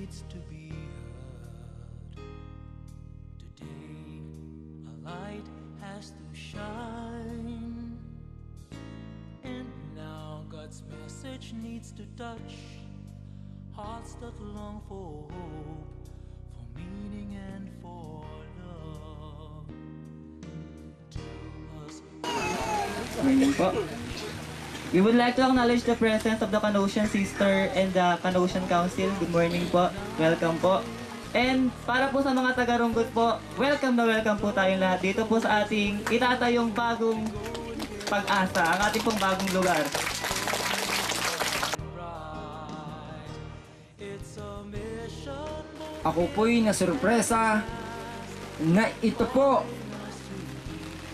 needs to be heard. Today, a light has to shine. And now God's message needs to touch hearts that long for hope, for meaning and for love. To us, Morning po. We would like to acknowledge the presence of the Canossian Sister and the Canossian Council. Good morning po. Welcome po. And para po sa mga taga-Runggot po, welcome na welcome po tayong lahat dito po sa ating itatayong bagong pag-asa, ang ating pong bagong lugar. Ako po'y nasurpresa na ito po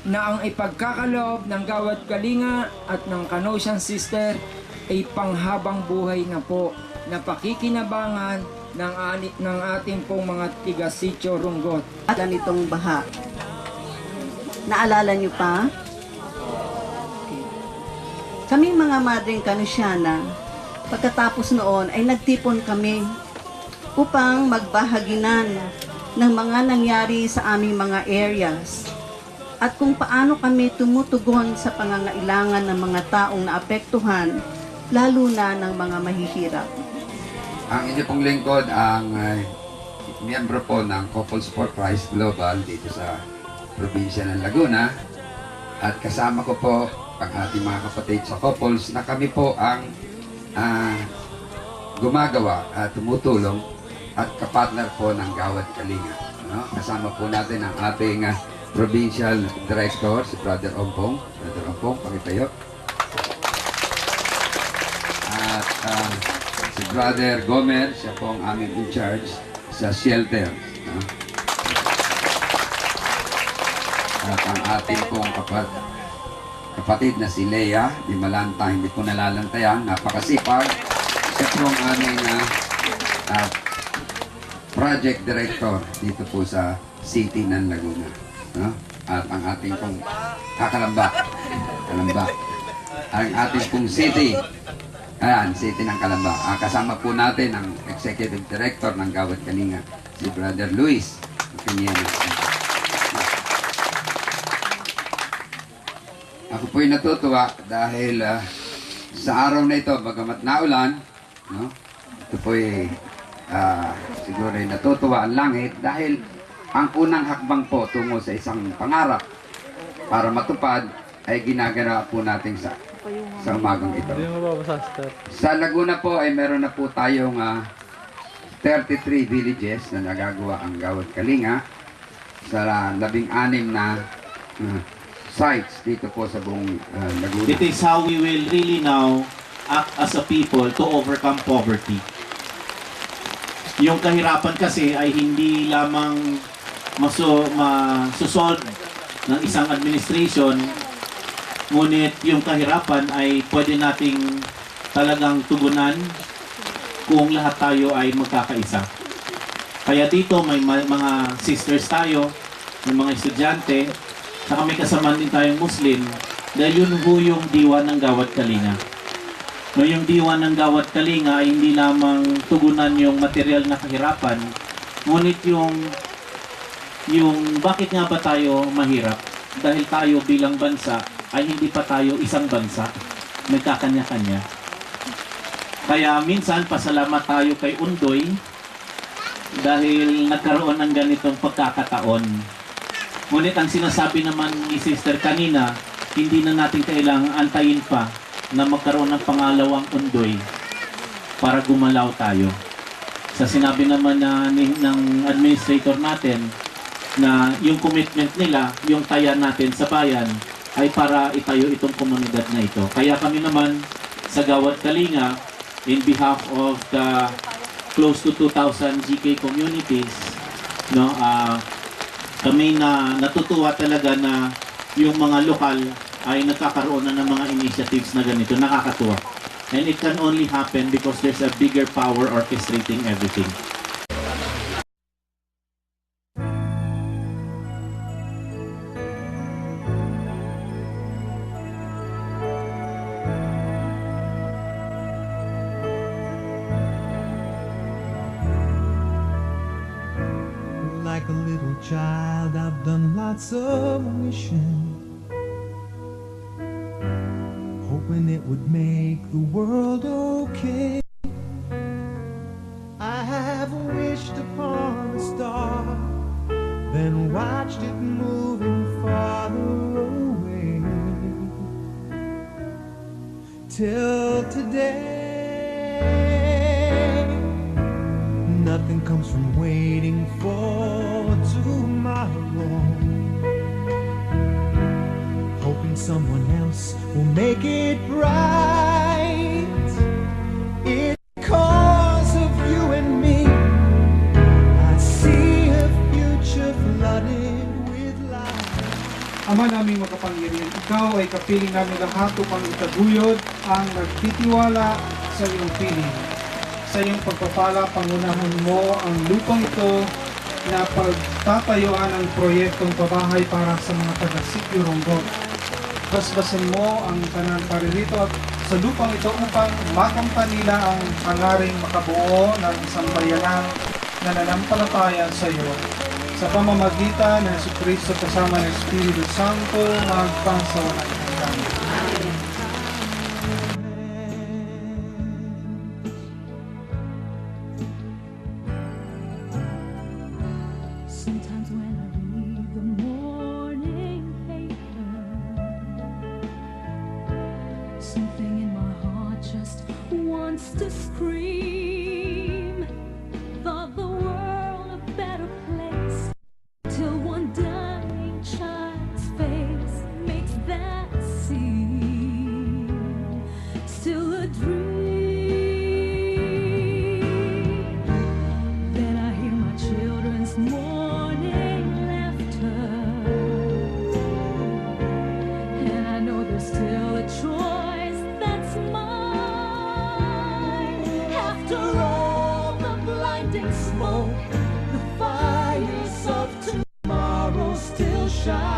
na ang ipagkakaloob ng Gawad Kalinga at ng Canossian Sister ay panghabang buhay na po na pakikinabangan ng ating pong mga tiga-sityo Runggot. At ganitong baha. Naalala niyo pa? Kami mga Madreng Canossiana, pagkatapos noon ay nagtipon kami upang magbahaginan ng mga nangyari sa aming mga areas at kung paano kami tumutugon sa pangangailangan ng mga taong naapektuhan, lalo na ng mga mahihirap. Ang inyo pong lingkod ang miyembro po ng Couples for Christ Global dito sa probinsya ng Laguna at kasama ko po ang ating mga kapatid sa couples na kami po ang gumagawa at tumutulong at kapartner po ng Gawad Kalinga. No? Kasama po natin ang ating Provincial Director, si Brother Ompong. Brother Ompong, pakitayo. At si Brother Gomer, siya po ang aming in charge sa shelter. No? At ang ating pong kapatid na si Leia, di Malanta, hindi po nalalantayan, napakasipag. Siya po ang aming project director dito po sa City ng Laguna. No? At ang ating pong Kalamba. Ang ating pong City. Ayan, City ng Kalamba. Kasama po natin ang Executive Director ng Gawad Kalinga, si Brother Luis. Ako po'y natutuwa dahil sa araw na ito, bagamat naulan, no? Ito po'y siguro ay natutuwa ang langit dahil ang unang hakbang po tungo sa isang pangarap para matupad ay ginagawa po natin sa umagang ito. Sa Laguna po ay meron na po tayong 33 villages na nagagawa ang Gawad Kalinga sa 16 na sites dito po sa buong Laguna. It is how we will really now act as a people to overcome poverty. Yung kahirapan kasi ay hindi lamang masosolve ng isang administration, ngunit yung kahirapan ay pwede nating talagang tugunan kung lahat tayo ay magkakaisa. Kaya dito may mga sisters tayo, may mga estudyante, saka may kasama din tayong Muslim, dahil yun po yung diwa ng Gawad Kalinga. No, yung diwa ng Gawad Kalinga ay hindi lamang tugunan yung material na kahirapan, ngunit yung bakit nga ba tayo mahirap? Dahil tayo bilang bansa ay hindi pa tayo isang bansa, nagkakanya-kanya. Kaya minsan pasalamat tayo kay Undoy dahil nagkaroon ng ganitong pagkakataon. Ngunit ang sinasabi naman ni Sister kanina, hindi na natin kailangang antayin pa na magkaroon ng pangalawang Undoy para gumalaw tayo. Sa sinabi naman ng administrator natin na yung commitment nila, yung taya natin sa bayan ay para itayo itong komunidad na ito. Kaya kami naman sa Gawad Kalinga, in behalf of the close to 2,000 GK communities, no, kami na natutuwa talaga na yung mga lokal ay nagkakaroon na ng mga initiatives na ganito. Nakakatuwa. And it can only happen because there's a bigger power orchestrating everything. Like a little child, I've done lots of wishing, hoping it would make the world okay. I have wished upon a star, then watched it moving farther away, till today. Nothing comes from waiting for tomorrow, hoping someone else will make it right. It's because of you and me, I see a future flooded with light. Ama naming makapangyarihan, ikaw ay kapiling namin lahat upang itaguyod ang nagtitiwala sa iyong piling. Sa iyong pagpapala, pangunahan mo ang lupang ito na pagtatayuan ang proyektong pabahay para sa mga taga-Sitio Ronggol. Basbasan mo ang tanan paririto at sa lupang ito upang makamtan nila ang hangaring makabuo ng isang bayanang nananampalataya sa iyo. Sa pamamagitan ng Jesucristo kasama ng Espiritu Santo, magpangsawalan kami. Sometimes when I read the morning paper, something in my heart just wants to scream. Thought the world a better place, till one dying child's face makes that seem still a dream. Then I hear my children's morning laughter, and I know there's still a choice that's mine. After all the blinding smoke, the fires of tomorrow still shine.